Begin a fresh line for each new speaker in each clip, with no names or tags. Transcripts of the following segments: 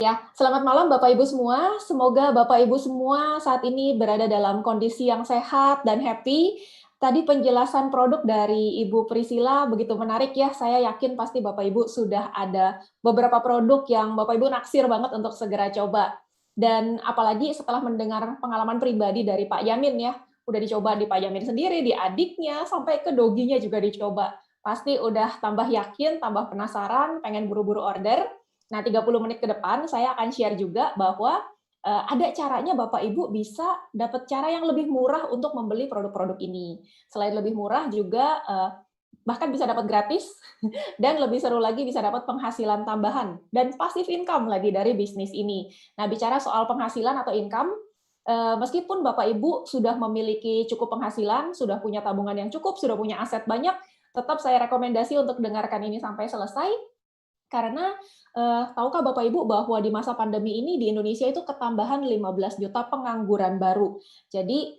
Ya, selamat malam Bapak Ibu semua. Semoga Bapak Ibu semua saat ini berada dalam kondisi yang sehat dan happy. Tadi penjelasan produk dari Ibu Priscilla begitu menarik ya. Saya yakin pasti Bapak Ibu sudah ada beberapa produk yang Bapak Ibu naksir banget untuk segera coba. Dan apalagi setelah mendengar pengalaman pribadi dari Pak Yamin ya, udah dicoba di Pak Yamin sendiri, di adiknya, sampai ke doginya juga dicoba. Pasti udah tambah yakin, tambah penasaran, pengen buru-buru order. Nah, 30 menit ke depan saya akan share juga bahwa ada caranya Bapak Ibu bisa dapat cara yang lebih murah untuk membeli produk-produk ini. Selain lebih murah juga bahkan bisa dapat gratis dan lebih seru lagi bisa dapat penghasilan tambahan dan passive income lagi dari bisnis ini. Nah, bicara soal penghasilan atau income, meskipun Bapak Ibu sudah memiliki cukup penghasilan, sudah punya tabungan yang cukup, sudah punya aset banyak, tetap saya rekomendasi untuk dengarkan ini sampai selesai karena, tahukah Bapak Ibu bahwa di masa pandemi ini di Indonesia itu ketambahan 15 juta pengangguran baru. Jadi,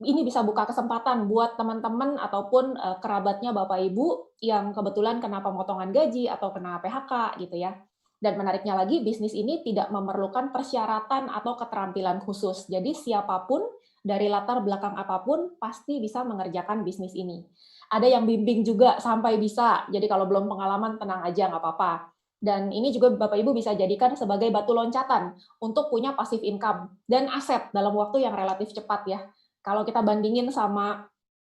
ini bisa buka kesempatan buat teman-teman ataupun, kerabatnya Bapak Ibu yang kebetulan kena pemotongan gaji atau kena PHK gitu ya. Dan menariknya lagi, bisnis ini tidak memerlukan persyaratan atau keterampilan khusus. Jadi siapapun, dari latar belakang apapun, pasti bisa mengerjakan bisnis ini. Ada yang bimbing juga sampai bisa, jadi kalau belum pengalaman tenang aja, nggak apa-apa. Dan ini juga Bapak Ibu bisa jadikan sebagai batu loncatan untuk punya passive income dan aset dalam waktu yang relatif cepat ya. Kalau kita bandingin sama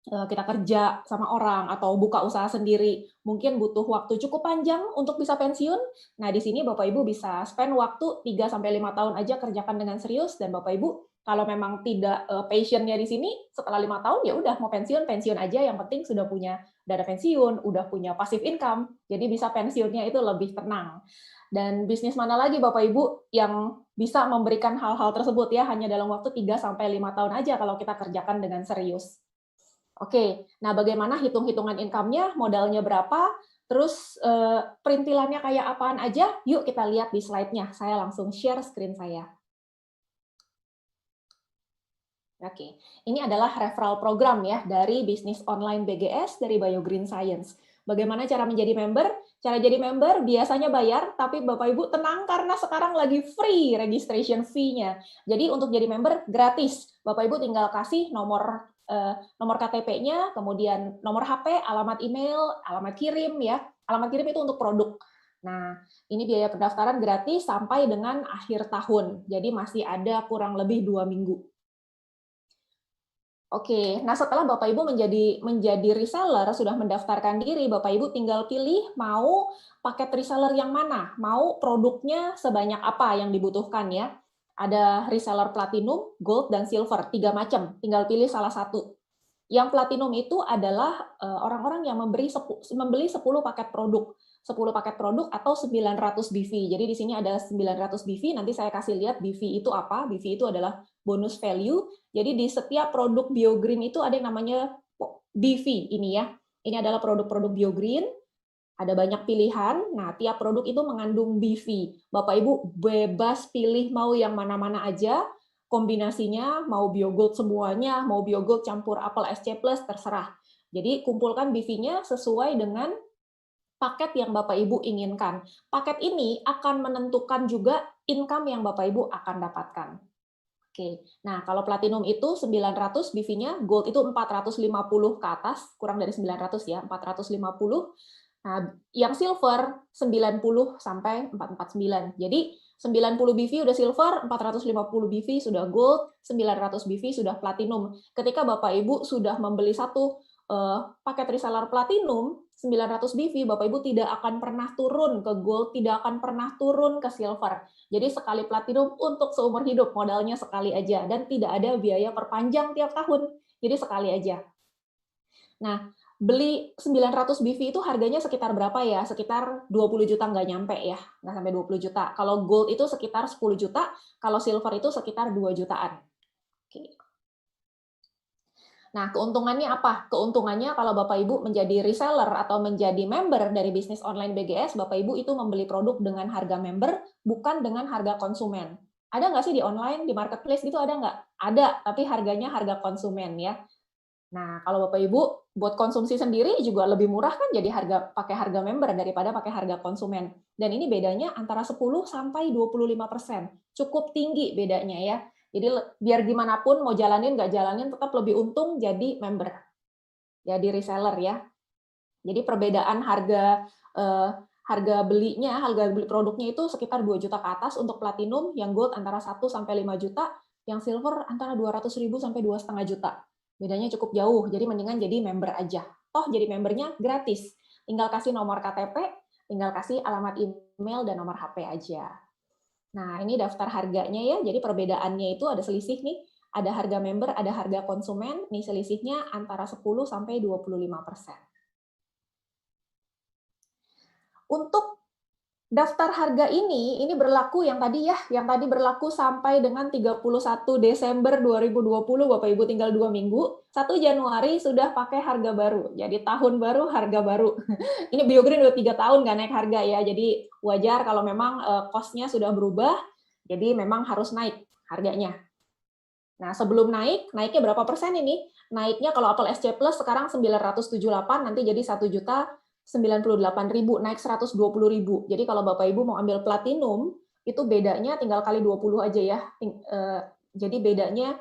kita kerja sama orang atau buka usaha sendiri, mungkin butuh waktu cukup panjang untuk bisa pensiun. Nah, di sini Bapak Ibu bisa spend waktu 3 sampai 5 tahun aja kerjakan dengan serius dan Bapak Ibu kalau memang tidak passion-nya di sini setelah 5 tahun ya udah mau pensiun, pensiun aja yang penting sudah punya dana pensiun, udah punya passive income. Jadi bisa pensiunnya itu lebih tenang. Dan bisnis mana lagi Bapak Ibu yang bisa memberikan hal-hal tersebut ya hanya dalam waktu 3 sampai 5 tahun aja kalau kita kerjakan dengan serius. Oke, nah bagaimana hitung-hitungan income-nya, modalnya berapa, terus perintilannya kayak apaan aja, yuk kita lihat di slide-nya. Saya langsung share screen saya. Oke, ini adalah referral program ya dari bisnis online BGS dari Bio Green Science. Bagaimana cara menjadi member? Cara jadi member biasanya bayar, tapi Bapak Ibu tenang karena sekarang lagi free registration fee-nya. Jadi untuk jadi member gratis. Bapak Ibu tinggal kasih nomor KTP-nya, kemudian nomor HP, alamat email, alamat kirim ya. Alamat kirim itu untuk produk. Nah, ini biaya pendaftaran gratis sampai dengan akhir tahun. Jadi masih ada kurang lebih 2 minggu. Oke, nah setelah Bapak Ibu menjadi reseller, sudah mendaftarkan diri, Bapak Ibu tinggal pilih mau paket reseller yang mana, mau produknya sebanyak apa yang dibutuhkan ya. Ada reseller platinum, gold, dan silver, 3 macam, tinggal pilih salah satu. Yang platinum itu adalah orang-orang yang membeli 10 paket produk. 10 paket produk atau 900 BV. Jadi di sini ada 900 BV, nanti saya kasih lihat BV itu apa. BV itu adalah bonus value. Jadi di setiap produk BioGreen itu ada yang namanya BV ini ya. Ini adalah produk-produk BioGreen, ada banyak pilihan. Nah, tiap produk itu mengandung BV. Bapak Ibu bebas pilih mau yang mana-mana aja, kombinasinya mau biogold semuanya, mau biogold campur apel SC plus terserah. Jadi kumpulkan BV-nya sesuai dengan paket yang Bapak Ibu inginkan. Paket ini akan menentukan juga income yang Bapak Ibu akan dapatkan. Oke, nah kalau platinum itu 900 BV-nya, gold itu 450 ke atas, kurang dari 900 ya, 450. Nah, yang silver 90 sampai 449. Jadi 90 BV udah silver, 450 BV sudah gold, 900 BV sudah platinum. Ketika Bapak Ibu sudah membeli satu paket reseller platinum 900 BV, Bapak Ibu tidak akan pernah turun ke gold, tidak akan pernah turun ke silver. Jadi sekali platinum untuk seumur hidup, modalnya sekali aja dan tidak ada biaya perpanjang tiap tahun. Jadi sekali aja. Nah, beli 900 BV itu harganya sekitar berapa ya? Sekitar 20 juta nggak nyampe ya, nggak sampai 20 juta. Kalau gold itu sekitar 10 juta, kalau silver itu sekitar 2 jutaan. Oke. Nah, keuntungannya apa? Keuntungannya kalau Bapak Ibu menjadi reseller atau menjadi member dari bisnis online BGS, Bapak Ibu itu membeli produk dengan harga member, bukan dengan harga konsumen. Ada nggak sih di online, di marketplace gitu ada nggak? Ada, tapi harganya harga konsumen ya. Nah, kalau Bapak Ibu buat konsumsi sendiri juga lebih murah kan jadi pakai harga member daripada pakai harga konsumen. Dan ini bedanya antara 10 sampai 25%. Cukup tinggi bedanya ya. Jadi biar gimana pun mau jalanin nggak jalanin tetap lebih untung jadi member. Jadi reseller ya. Jadi perbedaan harga beli produknya itu sekitar 2 juta ke atas untuk platinum, yang gold antara 1 sampai 5 juta, yang silver antara 200.000 sampai 2,5 juta. Bedanya cukup jauh, jadi mendingan jadi member aja. Toh jadi membernya gratis. Tinggal kasih nomor KTP, tinggal kasih alamat email dan nomor HP aja. Nah, ini daftar harganya ya. Jadi perbedaannya itu ada selisih nih. Ada harga member, ada harga konsumen. Nih selisihnya antara 10 sampai 25%. Untuk daftar harga ini berlaku yang tadi berlaku sampai dengan 31 Desember 2020, Bapak Ibu tinggal 2 minggu. 1 Januari sudah pakai harga baru. Jadi tahun baru, harga baru. Ini BioGreen udah 3 tahun nggak naik harga ya. Jadi wajar kalau memang cost-nya sudah berubah, jadi memang harus naik harganya. Nah, sebelum naiknya berapa persen ini? Naiknya kalau Apple SC Plus sekarang 978, nanti jadi 1.098.000, naik 120.000. Jadi kalau Bapak Ibu mau ambil platinum, itu bedanya tinggal kali 20 aja ya. Jadi bedanya,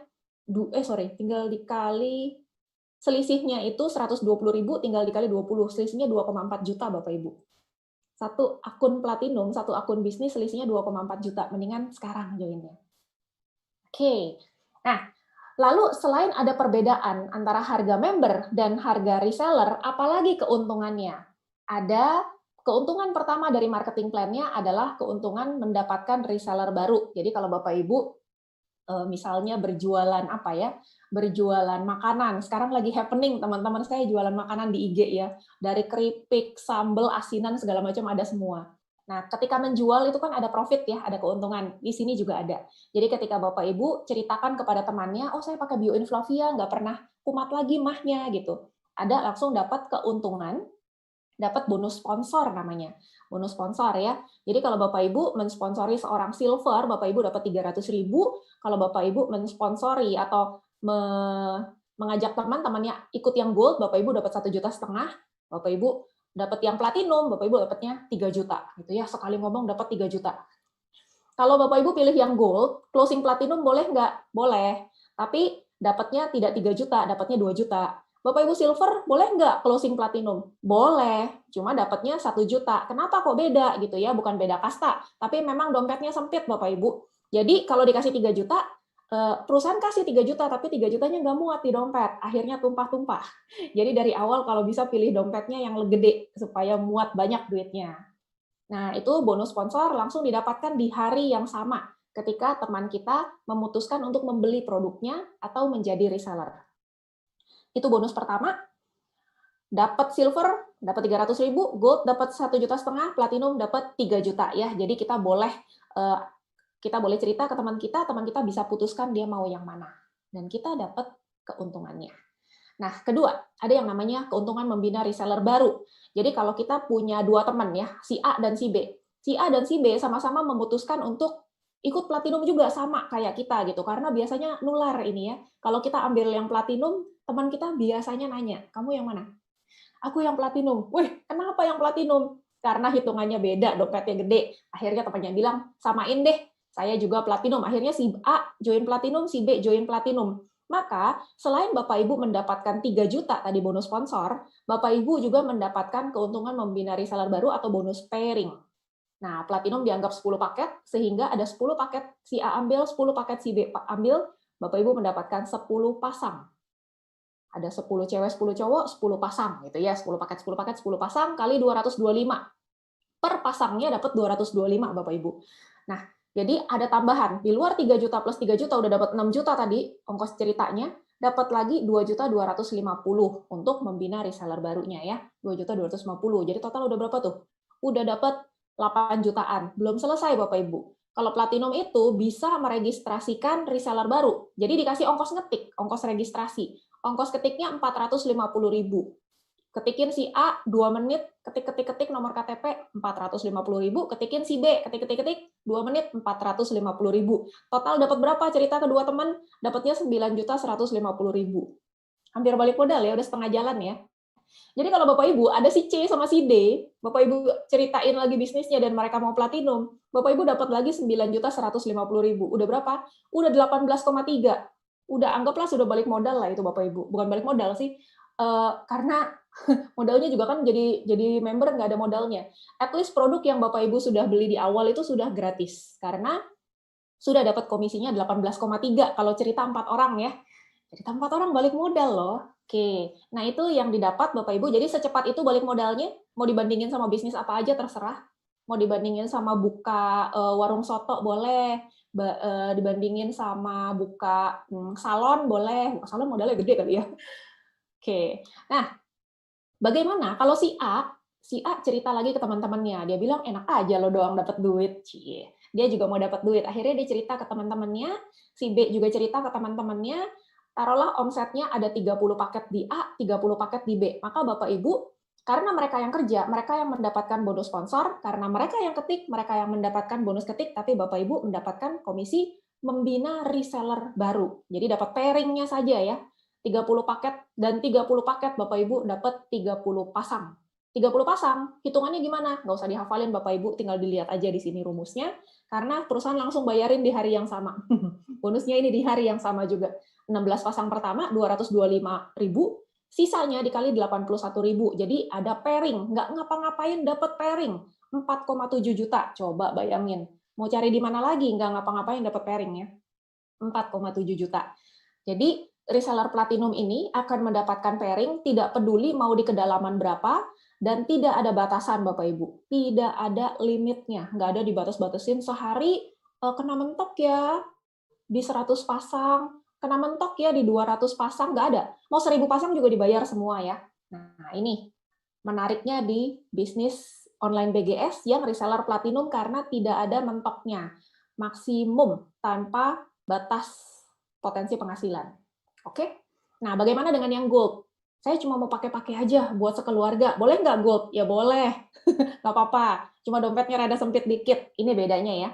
tinggal dikali, selisihnya itu 120.000 tinggal dikali 20, selisihnya 2,4 juta Bapak Ibu. Satu akun platinum, satu akun bisnis selisihnya 2,4 juta, mendingan sekarang joinnya. Oke, nah lalu selain ada perbedaan antara harga member dan harga reseller, apalagi keuntungannya? Ada keuntungan pertama dari marketing plan-nya adalah keuntungan mendapatkan reseller baru. Jadi kalau Bapak Ibu misalnya berjualan berjualan makanan. Sekarang lagi happening teman-teman saya jualan makanan di IG ya. Dari keripik, sambal, asinan segala macam ada semua. Nah, ketika menjual itu kan ada profit ya, ada keuntungan. Di sini juga ada. Jadi ketika Bapak Ibu ceritakan kepada temannya, oh saya pakai BioInflavia, nggak pernah kumat lagi mahnya gitu. Ada langsung dapat keuntungan, dapat bonus sponsor namanya. Bonus sponsor ya. Jadi kalau Bapak Ibu mensponsori seorang silver, Bapak Ibu dapat 300.000. Kalau Bapak Ibu mensponsori atau mengajak teman-temannya ikut yang gold, Bapak Ibu dapat 1,5 juta. Bapak Ibu dapat yang platinum, Bapak Ibu dapatnya 3 juta gitu ya. Sekali ngomong dapat 3 juta. Kalau Bapak Ibu pilih yang gold, closing platinum boleh nggak? Boleh. Tapi dapatnya tidak 3 juta, dapatnya 2 juta. Bapak Ibu silver boleh nggak closing platinum? Boleh, cuma dapatnya 1 juta. Kenapa kok beda gitu ya? Bukan beda kasta, tapi memang dompetnya sempit Bapak Ibu. Jadi kalau dikasih 3 juta, perusahaan kasih 3 juta, tapi 3 jutanya nggak muat di dompet. Akhirnya tumpah-tumpah. Jadi dari awal kalau bisa pilih dompetnya yang gede, supaya muat banyak duitnya. Nah, itu bonus sponsor langsung didapatkan di hari yang sama ketika teman kita memutuskan untuk membeli produknya atau menjadi reseller. Itu bonus pertama. Dapat silver, dapat 300.000, gold dapat 1,5 juta, platinum dapat 3 juta ya. Jadi kita boleh cerita ke teman kita bisa putuskan dia mau yang mana. Dan kita dapat keuntungannya. Nah, kedua, ada yang namanya keuntungan membina reseller baru. Jadi kalau kita punya 2 teman ya, si A dan si B. Si A dan si B sama-sama memutuskan untuk ikut platinum juga sama kayak kita gitu. Karena biasanya nular ini ya. Kalau kita ambil yang platinum, teman kita biasanya nanya, "Kamu yang mana?" "Aku yang platinum." "Wih, kenapa yang platinum?" "Karena hitungannya beda, dompetnya gede." Akhirnya temannya bilang, "Samain deh, saya juga platinum." Akhirnya si A join platinum, si B join platinum. Maka, selain Bapak Ibu mendapatkan 3 juta tadi bonus sponsor, Bapak Ibu juga mendapatkan keuntungan membina reseller baru atau bonus pairing. Nah, platinum dianggap 10 paket, sehingga ada 10 paket si A ambil, 10 paket si B ambil, Bapak Ibu mendapatkan 10 pasang. Ada 10 cewek, 10 cowok, 10 pasang gitu ya, 10 paket, 10 paket, 10 pasang kali 225. Per pasangnya dapat 225 Bapak Ibu. Nah, jadi ada tambahan. Di luar 3 juta plus 3 juta udah dapat 6 juta tadi ongkos ceritanya, dapat lagi 2.250 untuk membina reseller barunya ya. 2.250. Jadi total udah berapa tuh? Udah dapat 8 jutaan. Belum selesai Bapak Ibu. Kalau platinum itu bisa meregistrasikan reseller baru. Jadi dikasih ongkos ngetik, ongkos registrasi. Ongkos ketiknya 450.000. Ketikin si A 2 menit, ketik nomor KTP 450.000, ketikin si B, ketik 2 menit 450.000. Total dapat berapa? Cerita kedua teman, dapatnya 9.150.000. hampir balik modal ya, udah setengah jalan ya. Jadi kalau Bapak Ibu ada si C sama si D, Bapak Ibu ceritain lagi bisnisnya dan mereka mau platinum, Bapak Ibu dapat lagi 9.150.000. Udah berapa? Udah 18,3. Udah anggaplah sudah balik modal lah itu Bapak Ibu. Bukan balik modal sih, karena modalnya juga kan jadi member nggak ada modalnya. At least produk yang Bapak Ibu sudah beli di awal itu sudah gratis, karena sudah dapat komisinya 18,3 kalau cerita 4 orang ya. Cerita 4 orang balik modal loh. Oke, nah itu yang didapat Bapak Ibu, jadi secepat itu balik modalnya, mau dibandingin sama bisnis apa aja terserah, mau dibandingin sama buka, warung soto boleh, dibandingin sama buka, salon boleh, buka salon modalnya gede kali ya. Oke, nah bagaimana kalau si A cerita lagi ke teman-temannya, dia bilang, "Enak aja lo doang dapat duit." Cie, dia juga mau dapat duit. Akhirnya dia cerita ke teman-temannya, si B juga cerita ke teman-temannya, taruhlah omsetnya ada 30 paket di A, 30 paket di B. Maka Bapak Ibu, karena mereka yang kerja, mereka yang mendapatkan bonus sponsor, karena mereka yang ketik, mereka yang mendapatkan bonus ketik, tapi Bapak Ibu mendapatkan komisi membina reseller baru. Jadi dapat pairing-nya saja ya. 30 paket dan 30 paket Bapak Ibu dapat 30 pasang. 30 pasang, hitungannya gimana? Nggak usah dihafalin Bapak Ibu, tinggal dilihat aja di sini rumusnya, karena perusahaan langsung bayarin di hari yang sama. Bonusnya ini di hari yang sama juga. 16 pasang pertama, 225.000, sisanya dikali 81.000. Jadi ada pairing, nggak ngapa-ngapain dapat pairing. 4,7 juta, coba bayangin. Mau cari di mana lagi, nggak ngapa-ngapain dapat pairing ya. 4,7 juta. Jadi reseller platinum ini akan mendapatkan pairing tidak peduli mau di kedalaman berapa dan tidak ada batasan Bapak Ibu. Tidak ada limitnya, nggak ada dibatas-batasin sehari kena mentok ya di 100 pasang, kena mentok ya di 200 pasang, nggak ada. Mau 1.000 pasang juga dibayar semua ya. Nah, ini menariknya di bisnis online BGS yang reseller platinum karena tidak ada mentoknya. Maksimum tanpa batas potensi penghasilan. Oke? Nah, bagaimana dengan yang gold? Saya cuma mau pakai-pakai aja buat sekeluarga. Boleh nggak gold? Ya boleh. Nggak apa-apa. Cuma dompetnya rada sempit dikit. Ini bedanya ya.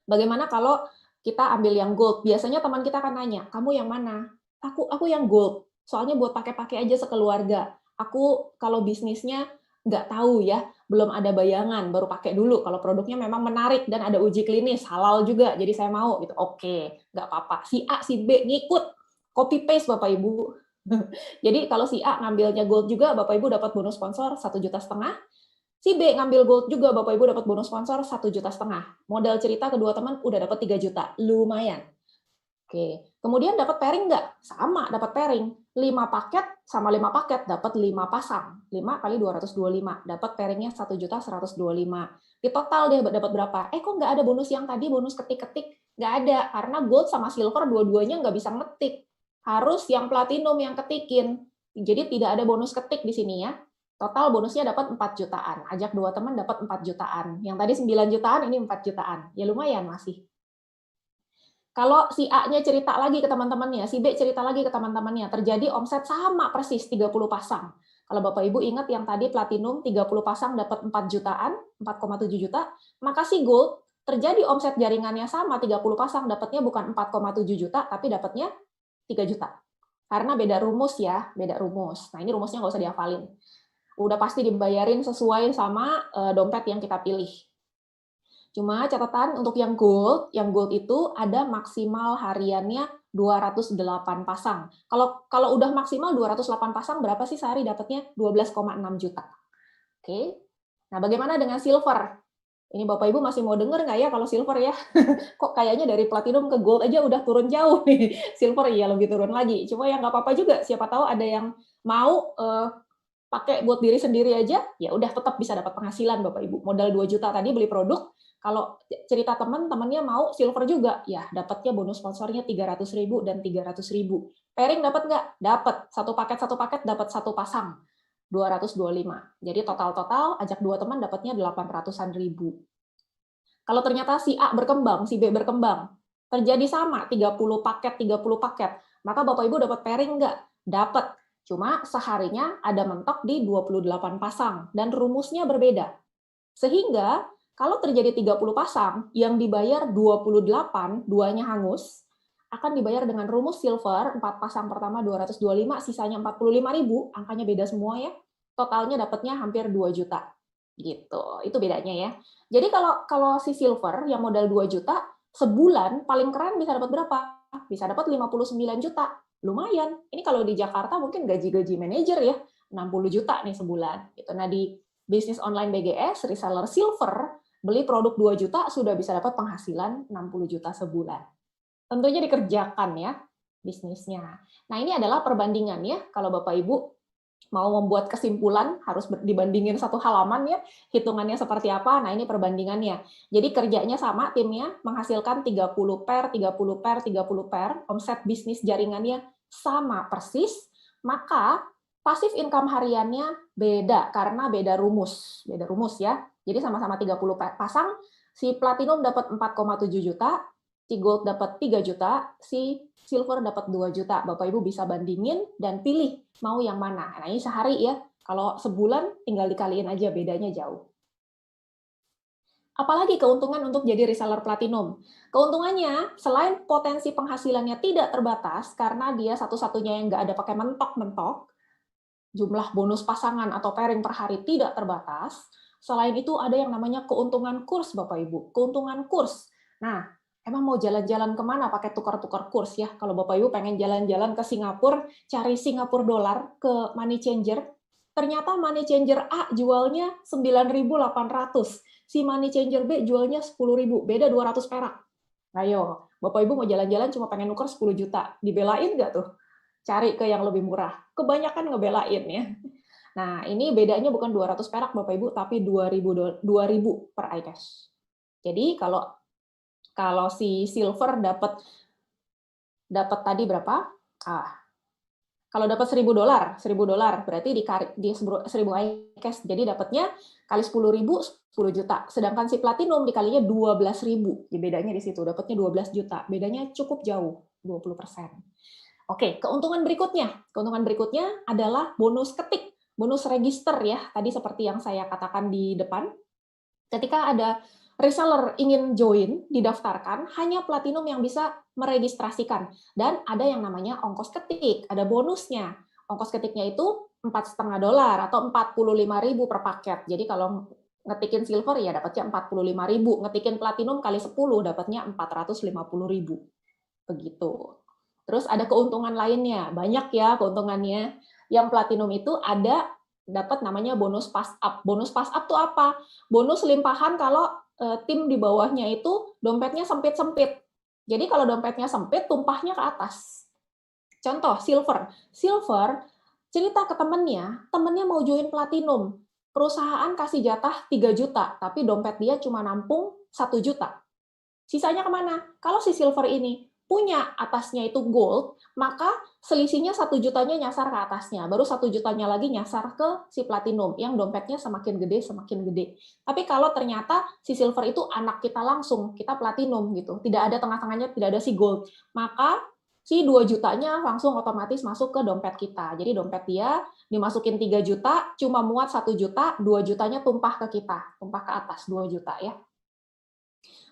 Bagaimana kalau kita ambil yang gold? Biasanya teman kita akan nanya, kamu yang mana? Aku yang gold. Soalnya buat pakai-pakai aja sekeluarga. Aku kalau bisnisnya nggak tahu ya, belum ada bayangan, baru pakai dulu. Kalau produknya memang menarik dan ada uji klinis, halal juga, jadi saya mau gitu. Oke, nggak apa-apa. Si A, si B ngikut, copy paste Bapak Ibu. Jadi kalau si A ngambilnya gold juga, Bapak Ibu dapat bonus sponsor 1,5 juta. Si B ngambil gold juga, Bapak Ibu dapat bonus sponsor 1,5 juta. Modal cerita kedua teman udah dapat 3 juta, lumayan. Oke, kemudian dapat pairing nggak? Sama, dapat pairing. 5 paket sama 5 paket dapat 5 pasang. 5 kali 225, dapat pairingnya 1.125. Di total dia dapat berapa? Kok nggak ada bonus yang tadi, bonus ketik-ketik? Nggak ada, karena gold sama silver dua-duanya nggak bisa ngetik. Harus yang platinum yang ketikin. Jadi tidak ada bonus ketik di sini ya. Total bonusnya dapat 4 jutaan. Ajak dua teman dapat 4 jutaan. Yang tadi 9 jutaan, ini 4 jutaan. Ya lumayan masih. Kalau si A-nya cerita lagi ke teman-temannya, si B cerita lagi ke teman-temannya, terjadi omset sama persis 30 pasang. Kalau Bapak Ibu ingat yang tadi platinum 30 pasang dapat 4 jutaan, 4,7 juta, maka si gold terjadi omset jaringannya sama 30 pasang dapatnya bukan 4,7 juta tapi dapatnya 3 juta. Karena beda rumus ya, beda rumus. Nah, ini rumusnya nggak usah dihafalin. Udah pasti dibayarin sesuai sama dompet yang kita pilih. Cuma catatan untuk yang gold itu ada maksimal hariannya 208 pasang. Kalau udah maksimal 208 pasang, berapa sih sehari dapatnya? 12,6 juta. Oke. Nah, bagaimana dengan silver? Ini Bapak Ibu masih mau denger nggak ya kalau silver ya? Kok kayaknya dari platinum ke gold aja udah turun jauh nih. Silver ya lebih turun lagi. Cuma ya nggak apa-apa juga. Siapa tahu ada yang mau pakai buat diri sendiri aja, ya udah tetap bisa dapat penghasilan Bapak Ibu. Modal 2 juta tadi beli produk, kalau cerita teman-temannya mau silver juga, ya dapatnya bonus sponsornya 300.000 dan 300.000. Pairing dapat nggak? Dapat. Satu paket dapat satu pasang. 225. Jadi total-total ajak dua teman dapatnya 800-an ribu. Kalau ternyata si A berkembang, si B berkembang, terjadi sama 30 paket, 30 paket, maka Bapak Ibu dapat pairing nggak? Dapat. Cuma seharinya ada mentok di 28 pasang dan rumusnya berbeda. Sehingga kalau terjadi 30 pasang yang dibayar 28, duanya hangus, akan dibayar dengan rumus silver, 4 pasang pertama 225, sisanya 45.000, angkanya beda semua ya. Totalnya dapatnya hampir 2 juta. Gitu. Itu bedanya ya. Jadi kalau kalau si silver yang modal 2 juta, sebulan paling keren bisa dapat berapa? Bisa dapat 59 juta. Lumayan. Ini kalau di Jakarta mungkin gaji-gaji manajer ya, 60 juta nih sebulan. Gitu. Nah, di bisnis online BGS, reseller silver, beli produk 2 juta sudah bisa dapat penghasilan 60 juta sebulan. Tentunya dikerjakan ya bisnisnya. Nah, ini adalah perbandingan ya. Kalau Bapak Ibu mau membuat kesimpulan, harus dibandingin satu halaman ya, hitungannya seperti apa. Nah, ini perbandingannya. Jadi kerjanya sama timnya, menghasilkan 30 per, 30 per, 30 per, omset bisnis jaringannya sama persis, maka pasif income hariannya beda karena beda rumus ya. Jadi sama-sama 30 pasang, si platinum dapat 4,7 juta, si gold dapat 3 juta, si silver dapat 2 juta. Bapak Ibu bisa bandingin dan pilih mau yang mana. Nah, ini sehari ya. Kalau sebulan tinggal dikaliin aja, bedanya jauh. Apalagi keuntungan untuk jadi reseller platinum. Keuntungannya, selain potensi penghasilannya tidak terbatas, karena dia satu-satunya yang nggak ada pakai mentok-mentok, jumlah bonus pasangan atau pairing per hari tidak terbatas. Selain itu ada yang namanya keuntungan kurs, Bapak Ibu. Keuntungan kurs. Nah, emang mau jalan-jalan kemana pakai tukar-tukar kurs ya? Kalau Bapak Ibu pengen jalan-jalan ke Singapura, cari Singapura dolar ke money changer, ternyata money changer A jualnya 9.800, si money changer B jualnya 10.000, beda 200 perak. Ayo, Bapak Ibu mau jalan-jalan cuma pengen nuker 10 juta, dibelain nggak tuh? Cari ke yang lebih murah. Kebanyakan ngebelain ya. Nah, ini bedanya bukan 200 perak Bapak Ibu, tapi 2.000 per iCash. Jadi kalau kalau si silver dapat tadi berapa? Kalau dapat $1.000, berarti di 1.000 iCash. Jadi dapatnya kali 10.000, 10 juta. Sedangkan si platinum dikalinya 12.000. Ya, bedanya di situ, dapatnya 12 juta. Bedanya cukup jauh, 20%. Oke, keuntungan berikutnya. Keuntungan berikutnya adalah bonus ketik, bonus register ya. Tadi seperti yang saya katakan di depan. Ketika ada reseller ingin join, didaftarkan, hanya platinum yang bisa meregistrasikan. Dan ada yang namanya ongkos ketik, ada bonusnya. Ongkos ketiknya itu $4,5 atau 45.000 per paket. Jadi kalau ngetikin silver ya dapatnya 45.000, ngetikin platinum kali 10 dapatnya 450.000. Begitu. Terus ada keuntungan lainnya, banyak ya keuntungannya. Yang platinum itu ada dapat namanya bonus pass up. Bonus pass up tuh apa? Bonus limpahan kalau tim di bawahnya itu dompetnya sempit-sempit. Jadi kalau dompetnya sempit, tumpahnya ke atas. Contoh, silver. Silver cerita ke temennya mau join platinum. Perusahaan kasih jatah 3 juta, tapi dompet dia cuma nampung 1 juta. Sisanya kemana? Kalau si silver ini punya atasnya itu gold, maka selisihnya 1 jutanya nyasar ke atasnya, baru 1 jutanya lagi nyasar ke si platinum, yang dompetnya semakin gede, semakin gede. Tapi kalau ternyata si silver itu anak kita langsung, kita platinum gitu, tidak ada tengah-tengahnya, tidak ada si gold, maka si 2 jutanya langsung otomatis masuk ke dompet kita. Jadi dompet dia dimasukin 3 juta, cuma muat 1 juta, 2 jutanya tumpah ke kita, tumpah ke atas 2 juta ya.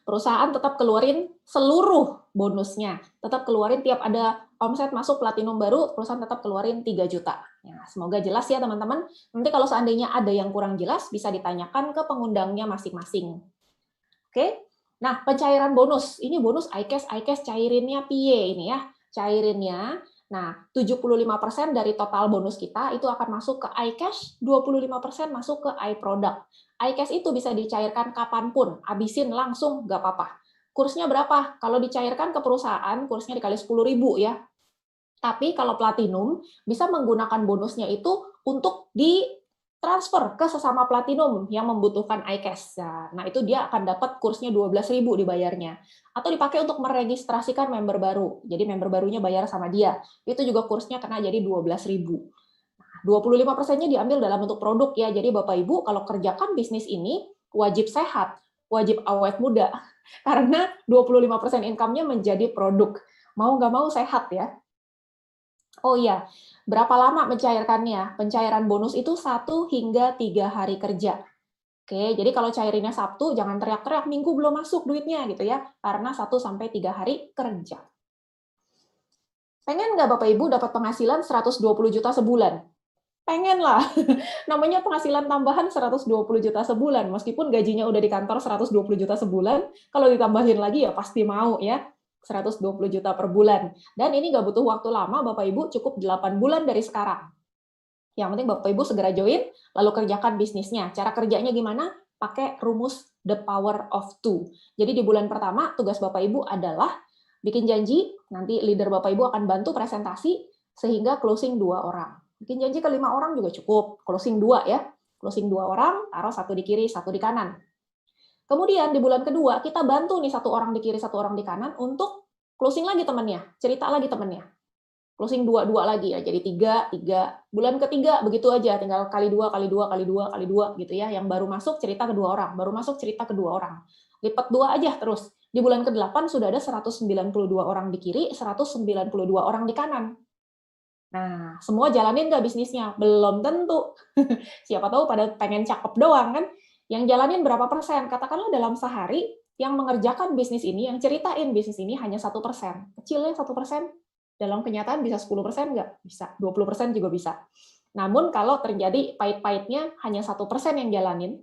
Perusahaan tetap keluarin seluruh bonusnya, tetap keluarin tiap ada omset masuk platinum baru, perusahaan tetap keluarin 3 juta. Ya, semoga jelas ya teman-teman. Nanti kalau seandainya ada yang kurang jelas, bisa ditanyakan ke pengundangnya masing-masing. Oke, nah pencairan bonus, ini bonus iCash cairinnya piye ini ya, cairinnya. Nah, 75% dari total bonus kita itu akan masuk ke iCash, 25% masuk ke iProduct. iCash itu bisa dicairkan kapanpun, habisin langsung, nggak apa-apa. Kursnya berapa? Kalau dicairkan ke perusahaan, kursnya dikali 10.000 ya. Tapi kalau platinum, bisa menggunakan bonusnya itu untuk ditransfer ke sesama platinum yang membutuhkan iCash. Nah, itu dia akan dapat kursnya 12.000 dibayarnya. Atau dipakai untuk meregistrasikan member baru. Jadi member barunya bayar sama dia. Itu juga kursnya kena jadi 12.000. 25%-nya diambil dalam bentuk produk ya. Jadi Bapak Ibu kalau kerjakan bisnis ini wajib sehat, wajib awet muda. Karena 25% income-nya menjadi produk. Mau nggak mau sehat ya. Oh iya, berapa lama mencairkannya? Pencairan bonus itu 1 hingga 3 hari kerja. Oke, jadi kalau cairinnya Sabtu, jangan teriak-teriak, Minggu belum masuk duitnya gitu ya, karena 1 sampai 3 hari kerja. Pengen nggak Bapak Ibu dapat penghasilan 120 juta sebulan? Pengen lah. Namanya penghasilan tambahan 120 juta sebulan. Meskipun gajinya udah di kantor 120 juta sebulan, kalau ditambahin lagi ya pasti mau ya. 120 juta per bulan. Dan ini nggak butuh waktu lama, Bapak Ibu, cukup 8 bulan dari sekarang. Yang penting Bapak Ibu segera join, lalu kerjakan bisnisnya. Cara kerjanya gimana? Pakai rumus the power of two. Jadi di bulan pertama, tugas Bapak Ibu adalah bikin janji, nanti leader Bapak Ibu akan bantu presentasi, sehingga closing 2 orang. Bikin janji ke 5 orang juga cukup, closing 2 ya. Closing 2 orang, taruh satu di kiri, satu di kanan. Kemudian di bulan kedua, kita bantu nih satu orang di kiri, satu orang di kanan untuk closing lagi temannya, cerita lagi temannya. Closing 2 lagi ya, jadi 3. Bulan ketiga begitu aja, tinggal kali 2 kali 2 kali 2 kali 2 gitu ya. Yang baru masuk cerita ke 2 orang, baru masuk cerita ke 2 orang. Lipat 2 aja terus. Di bulan ke-8 sudah ada 192 orang di kiri, 192 orang di kanan. Nah, semua jalanin nggak bisnisnya? Belum tentu. Siapa tahu pada pengen cakep doang kan. Yang jalanin berapa persen? Katakanlah dalam sehari, yang mengerjakan bisnis ini, yang ceritain bisnis ini hanya 1%. Kecilnya 1%. Dalam kenyataan bisa 10% nggak? Bisa. 20% juga bisa. Namun kalau terjadi pahit-pahitnya hanya 1% yang jalanin,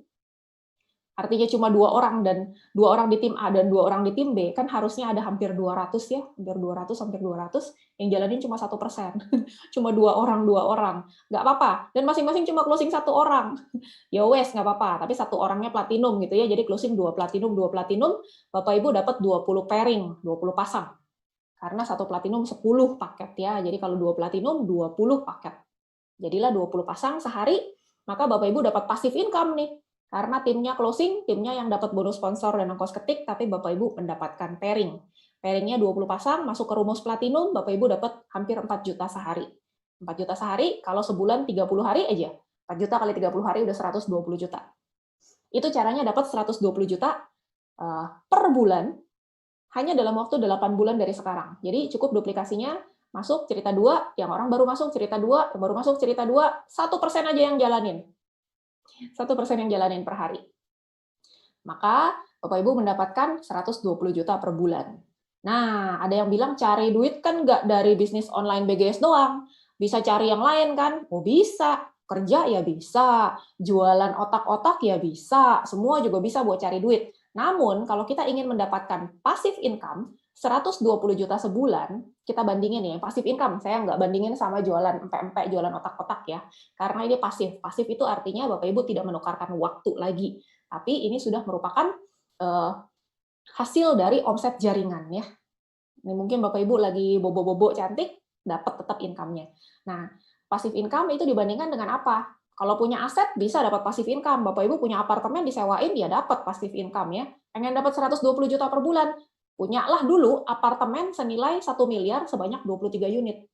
artinya cuma 2 orang, dan 2 orang di tim A dan 2 orang di tim B, kan harusnya ada hampir 200 ya, hampir 200, yang jalanin cuma 1%. Cuma 2 orang, nggak apa-apa. Dan masing-masing cuma closing 1 orang. Ya wes, nggak apa-apa. Tapi 1 orangnya platinum gitu ya, jadi closing 2 platinum, Bapak Ibu dapat 20 pairing, 20 pasang. Karena 1 platinum 10 paket ya, jadi kalau 2 platinum 20 paket. Jadilah 20 pasang sehari, maka Bapak Ibu dapat passive income nih. Karena timnya closing, timnya yang dapat bonus sponsor dan ongkos ketik, tapi Bapak Ibu mendapatkan pairing. Pairingnya 20 pasang, masuk ke rumus platinum, Bapak Ibu dapat hampir 4 juta sehari. 4 juta sehari, kalau sebulan 30 hari aja. 4 juta kali 30 hari udah 120 juta. Itu caranya dapat 120 juta per bulan, hanya dalam waktu 8 bulan dari sekarang. Jadi cukup duplikasinya, masuk cerita 2, yang orang baru masuk cerita 2, yang baru masuk cerita 2, 1% aja yang jalanin. 1% yang jalanin per hari. Maka Bapak Ibu mendapatkan 120 juta per bulan. Nah, ada yang bilang cari duit kan nggak dari bisnis online BGS doang. Bisa cari yang lain kan? Oh bisa. Kerja ya bisa. Jualan otak-otak ya bisa. Semua juga bisa buat cari duit. Namun, kalau kita ingin mendapatkan passive income, 120 juta sebulan, kita bandingin ya, passive income, saya nggak bandingin sama jualan empek-empek, jualan otak-otak ya, karena ini pasif. Pasif itu artinya Bapak Ibu tidak menukarkan waktu lagi, tapi ini sudah merupakan hasil dari omset jaringan ya. Ini mungkin Bapak Ibu lagi bobo-bobo cantik, dapat tetap income-nya. Nah, passive income itu dibandingkan dengan apa? Kalau punya aset bisa dapat passive income. Bapak Ibu punya apartemen disewain, ya dapat passive income ya. Pengen dapat 120 juta per bulan, punyalah dulu apartemen senilai 1 miliar sebanyak 23 unit.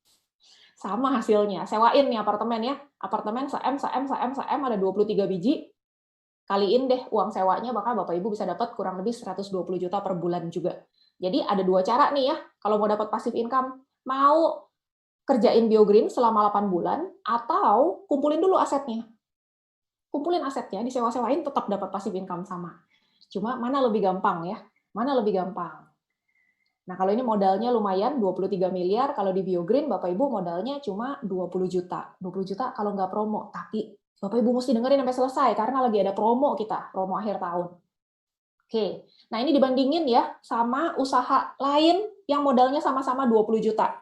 Sama hasilnya, sewain nih apartemen ya. Apartemen se-M ada 23 biji, kaliin deh uang sewanya, maka Bapak Ibu bisa dapat kurang lebih 120 juta per bulan juga. Jadi ada 2 cara nih ya, kalau mau dapat passive income. Mau kerjain BioGreen selama 8 bulan, atau kumpulin dulu asetnya. Kumpulin asetnya, disewa-sewain tetap dapat passive income sama. Cuma mana lebih gampang ya? Mana lebih gampang? Nah, kalau ini modalnya lumayan, 23 miliar, kalau di BioGreen Bapak Ibu modalnya cuma 20 juta. 20 juta kalau nggak promo, tapi Bapak Ibu mesti dengerin sampai selesai, karena lagi ada promo kita, promo akhir tahun. Oke, nah ini dibandingin ya sama usaha lain yang modalnya sama-sama 20 juta.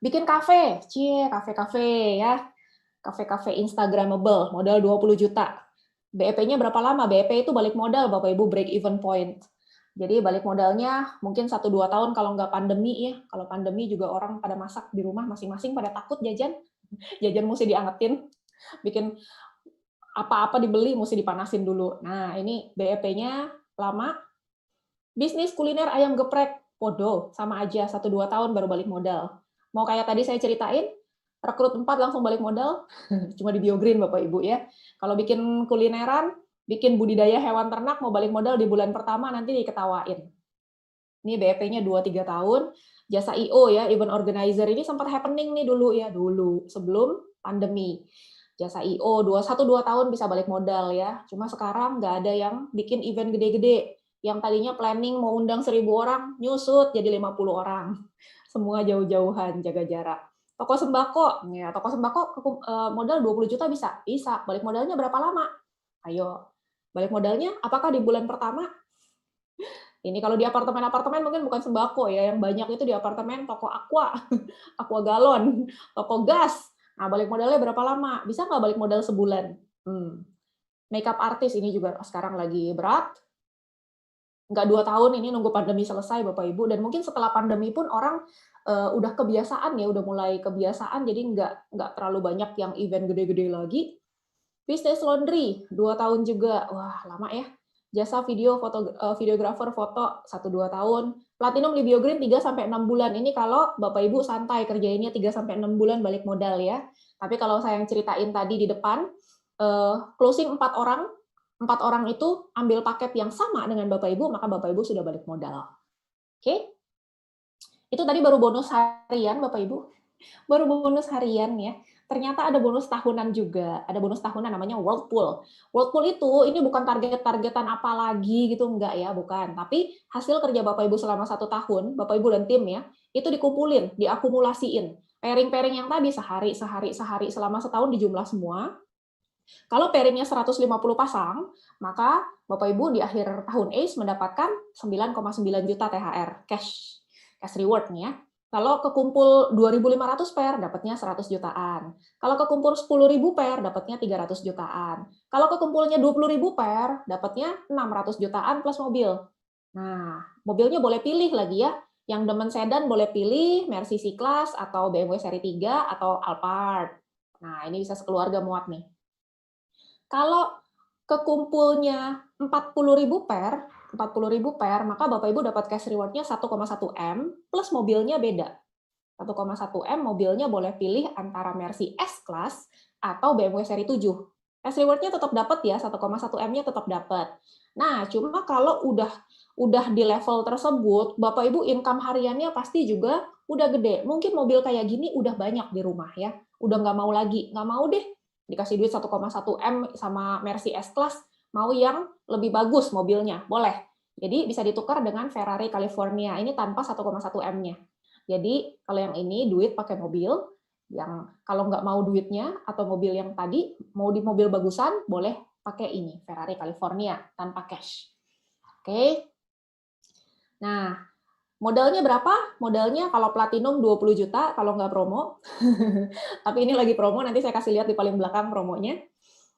Bikin kafe, kafe-kafe ya, kafe-kafe Instagramable, modal 20 juta. BEP-nya berapa lama? BEP itu balik modal, Bapak Ibu, break even point. Jadi balik modalnya mungkin 1-2 tahun kalau nggak pandemi ya. Kalau pandemi juga orang pada masak di rumah masing-masing, pada takut jajan. Jajan mesti diangetin, bikin apa-apa dibeli mesti dipanasin dulu. Nah, ini BEP-nya lama. Bisnis kuliner ayam geprek, podo, sama aja, 1-2 tahun baru balik modal. Mau kayak tadi saya ceritain, rekrut 4 langsung balik modal, cuma di BioGreen Bapak Ibu ya. Kalau bikin kulineran, bikin budidaya hewan ternak, mau balik modal di bulan pertama nanti diketawain. Ini BEP-nya 2-3 tahun, jasa IO ya, event organizer ini sempat happening nih dulu ya, sebelum pandemi. Jasa IO 1-2 tahun bisa balik modal ya, cuma sekarang nggak ada yang bikin event gede-gede. Yang tadinya planning mau undang 1.000 orang, nyusut jadi 50 orang. Semua jauh-jauhan, jaga jarak. Toko sembako, ya toko sembako modal 20 juta bisa? Bisa. Balik modalnya berapa lama? Ayo. Balik modalnya apakah di bulan pertama? Ini kalau di apartemen-apartemen mungkin bukan sembako ya, yang banyak itu di apartemen toko aqua, aqua galon, toko gas. Nah, balik modalnya berapa lama? Bisa nggak balik modal sebulan? Makeup artis ini juga sekarang lagi berat. Nggak 2 tahun ini nunggu pandemi selesai, Bapak Ibu. Dan mungkin setelah pandemi pun orang udah kebiasaan ya, udah mulai kebiasaan, jadi nggak terlalu banyak yang event gede-gede lagi. Bisnis laundry, 2 tahun juga. Wah, lama ya. Jasa videografer foto 1-2 tahun. Platinum Libio Green 3-6 bulan. Ini kalau Bapak Ibu santai kerjainnya 3-6 bulan balik modal ya. Tapi kalau saya yang ceritain tadi di depan, closing 4 orang, 4 orang itu ambil paket yang sama dengan Bapak Ibu, maka Bapak Ibu sudah balik modal. Oke? Itu tadi baru bonus harian, Bapak Ibu. Baru bonus harian ya. Ternyata ada bonus tahunan juga. Ada bonus tahunan namanya Whirlpool. Whirlpool itu ini bukan target-targetan apa lagi gitu, enggak ya, bukan. Tapi hasil kerja Bapak Ibu selama 1 tahun, Bapak Ibu dan tim ya, itu dikumpulin, diakumulasiin. Pairing-pairing yang tadi sehari, selama setahun dijumlah semua. Kalau pairingnya 150 pasang, maka Bapak Ibu di akhir tahun ACE mendapatkan 9,9 juta THR cash reward nih ya. Kalau kekumpul 2.500 pair, dapatnya 100 jutaan. Kalau kekumpul 10.000 pair, dapatnya 300 jutaan. Kalau kekumpulnya 20.000 pair, dapatnya 600 jutaan plus mobil. Nah, mobilnya boleh pilih lagi ya. Yang demen sedan boleh pilih Mercy C-Class atau BMW seri 3 atau Alphard. Nah, ini bisa sekeluarga muat nih. Kalau kekumpulnya 40.000 pair, maka Bapak Ibu dapat cash reward-nya 1,1 M plus mobilnya beda. 1,1 M mobilnya boleh pilih antara Mercy S-Class atau BMW seri 7. Cash reward-nya tetap dapat ya, 1,1 M-nya tetap dapat. Nah, cuma kalau udah di level tersebut, Bapak Ibu income hariannya pasti juga udah gede. Mungkin mobil kayak gini udah banyak di rumah ya. Udah nggak mau lagi, nggak mau deh dikasih duit 1,1 M sama Mercy S-Class, mau yang lebih bagus mobilnya, boleh. Jadi bisa ditukar dengan Ferrari California, ini tanpa 1,1 M-nya. Jadi kalau yang ini duit pakai mobil, yang kalau nggak mau duitnya atau mobil yang tadi, mau di mobil bagusan, boleh pakai ini, Ferrari California, tanpa cash. Oke. Nah, modalnya berapa? Modalnya kalau platinum 20 juta, kalau nggak promo. Tapi ini lagi promo, nanti saya kasih lihat di paling belakang promonya.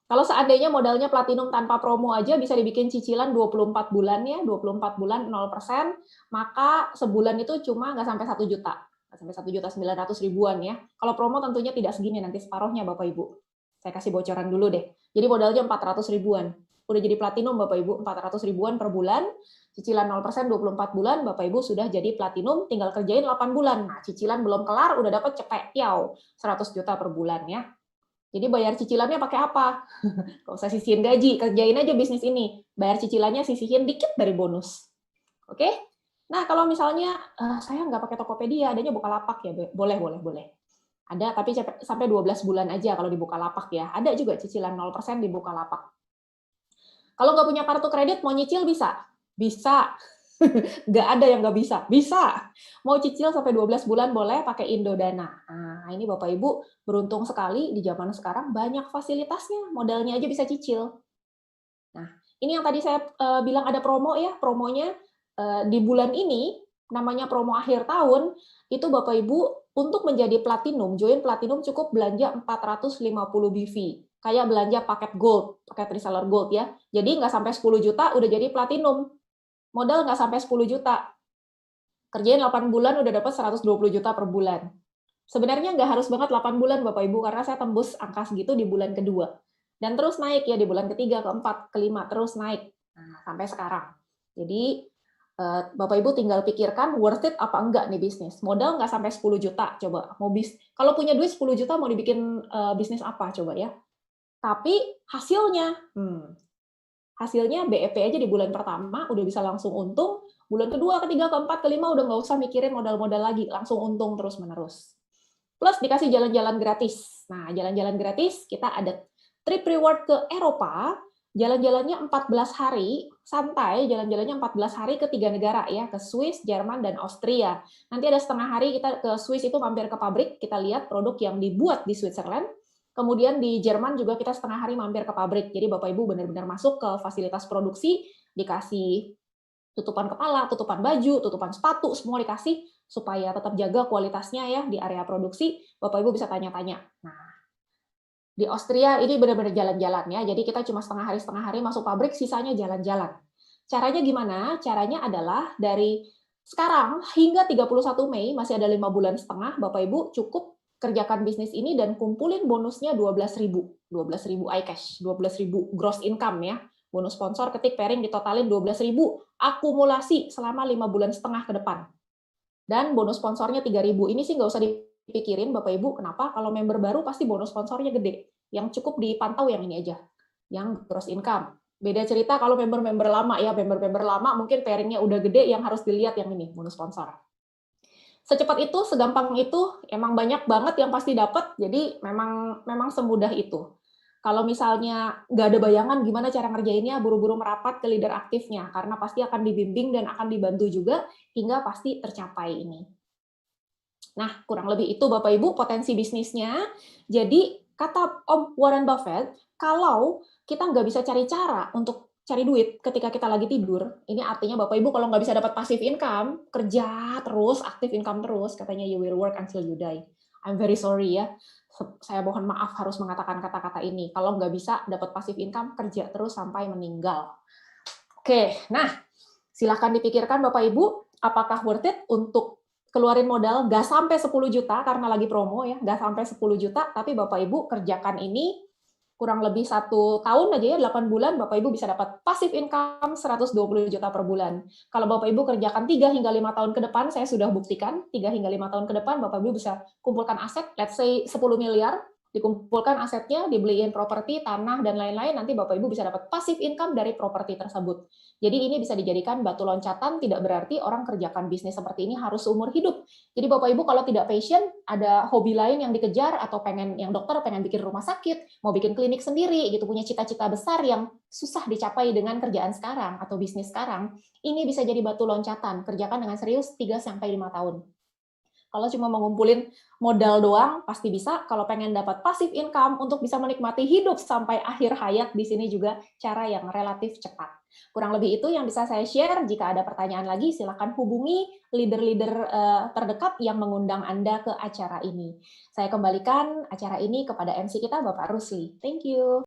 Kalau seandainya modalnya platinum tanpa promo aja bisa dibikin cicilan 24 bulan ya, 24 bulan 0%, maka sebulan itu cuma nggak sampai 1 juta. Nggak sampai 1.900.000 ribuan ya. Kalau promo tentunya tidak segini, nanti separuhnya Bapak Ibu. Saya kasih bocoran dulu deh. Jadi modalnya 400 ribuan. Udah jadi platinum Bapak Ibu, 400 ribuan per bulan, cicilan 0% 24 bulan, Bapak Ibu sudah jadi platinum, tinggal kerjain 8 bulan. Nah, cicilan belum kelar, udah dapat cepet, 100 juta per bulan ya. Jadi bayar cicilannya pakai apa? Nggak usah sisihin gaji, kerjain aja bisnis ini. Bayar cicilannya sisihin dikit dari bonus. Oke? Nah, kalau misalnya saya nggak pakai Tokopedia, adanya Bukalapak ya, boleh. Ada, tapi sampai 12 bulan aja kalau di Bukalapak ya. Ada juga cicilan 0% di Bukalapak. Kalau nggak punya kartu kredit, mau nyicil bisa? Bisa. Nggak ada yang nggak bisa. Bisa. Mau cicil sampai 12 bulan boleh pakai Indodana. Nah, ini Bapak Ibu beruntung sekali di zaman sekarang banyak fasilitasnya. Modalnya aja bisa cicil. Nah, ini yang tadi saya bilang ada promo ya. Promonya di bulan ini, namanya promo akhir tahun, itu Bapak Ibu untuk menjadi platinum, join platinum cukup belanja 450 BV. Kayak belanja paket gold, paket reseller gold ya. Jadi nggak sampai 10 juta udah jadi platinum. Modal nggak sampai 10 juta. Kerjain 8 bulan udah dapat 120 juta per bulan. Sebenarnya nggak harus banget 8 bulan Bapak Ibu, karena saya tembus angka segitu di bulan kedua. Dan terus naik ya di bulan ketiga, keempat, kelima, terus naik. Nah, sampai sekarang. Jadi Bapak Ibu tinggal pikirkan worth it apa enggak nih bisnis. Modal nggak sampai 10 juta, coba. Kalau punya duit 10 juta mau dibikin bisnis apa coba ya. Tapi hasilnya BEP aja di bulan pertama udah bisa langsung untung, bulan kedua, ketiga, keempat, kelima udah nggak usah mikirin modal-modal lagi, langsung untung terus-menerus. Plus dikasih jalan-jalan gratis. Nah, jalan-jalan gratis kita ada trip reward ke Eropa, jalan-jalannya 14 hari, santai, jalan-jalannya 14 hari ke 3 negara ya, ke Swiss, Jerman, dan Austria. Nanti ada setengah hari kita ke Swiss itu mampir ke pabrik, kita lihat produk yang dibuat di Switzerland. Kemudian di Jerman juga kita setengah hari mampir ke pabrik. Jadi Bapak Ibu benar-benar masuk ke fasilitas produksi, dikasih tutupan kepala, tutupan baju, tutupan sepatu, semua dikasih supaya tetap jaga kualitasnya ya di area produksi. Bapak Ibu bisa tanya-tanya. Nah, di Austria ini benar-benar jalan-jalan ya. Jadi kita cuma setengah hari masuk pabrik, sisanya jalan-jalan. Caranya gimana? Caranya adalah dari sekarang hingga 31 Mei, masih ada 5 bulan setengah, Bapak Ibu cukup kerjakan bisnis ini dan kumpulin bonusnya 12.000. 12.000 iCash, 12.000 gross income ya. Bonus sponsor, ketik pairing ditotalin 12.000, akumulasi selama 5 bulan setengah ke depan. Dan bonus sponsornya 3.000. Ini sih nggak usah dipikirin Bapak Ibu, kenapa? Kalau member baru pasti bonus sponsornya gede. Yang cukup dipantau yang ini aja, yang gross income. Beda cerita kalau member-member lama ya, member-member lama mungkin pairingnya udah gede, yang harus dilihat yang ini, bonus sponsor. Secepat itu, segampang itu, emang banyak banget yang pasti dapat, jadi memang semudah itu. Kalau misalnya nggak ada bayangan gimana cara ngerjainnya, buru-buru merapat ke leader aktifnya, karena pasti akan dibimbing dan akan dibantu juga, hingga pasti tercapai ini. Nah, kurang lebih itu Bapak Ibu potensi bisnisnya. Jadi, kata Om Warren Buffett, kalau kita nggak bisa cari cara untuk cari duit ketika kita lagi tidur, ini artinya Bapak Ibu kalau nggak bisa dapat passive income, kerja terus, active income terus, katanya you will work until you die. I'm very sorry ya, saya mohon maaf harus mengatakan kata-kata ini. Kalau nggak bisa dapat passive income, kerja terus sampai meninggal. Oke, nah silahkan dipikirkan Bapak Ibu, apakah worth it untuk keluarin modal nggak sampai 10 juta karena lagi promo ya, nggak sampai 10 juta, tapi Bapak Ibu kerjakan ini kurang lebih 1 tahun aja ya, 8 bulan, Bapak Ibu bisa dapat passive income 120 juta per bulan. Kalau Bapak Ibu kerjakan 3 hingga 5 tahun ke depan, saya sudah buktikan, 3 hingga 5 tahun ke depan, Bapak Ibu bisa kumpulkan aset, let's say 10 miliar, dikumpulkan asetnya, dibeliin properti, tanah, dan lain-lain, nanti Bapak Ibu bisa dapat passive income dari properti tersebut. Jadi ini bisa dijadikan batu loncatan, tidak berarti orang kerjakan bisnis seperti ini harus seumur hidup. Jadi Bapak Ibu kalau tidak passion, ada hobi lain yang dikejar, atau pengen yang dokter pengen bikin rumah sakit, mau bikin klinik sendiri, gitu punya cita-cita besar yang susah dicapai dengan kerjaan sekarang atau bisnis sekarang, ini bisa jadi batu loncatan, kerjakan dengan serius 3-5 tahun. Kalau cuma mau ngumpulin modal doang, pasti bisa. Kalau pengen dapat passive income untuk bisa menikmati hidup sampai akhir hayat, di sini juga cara yang relatif cepat. Kurang lebih itu yang bisa saya share. Jika ada pertanyaan lagi, silakan hubungi leader-leader terdekat yang mengundang Anda ke acara ini. Saya kembalikan acara ini kepada MC kita, Bapak Rusli. Thank you.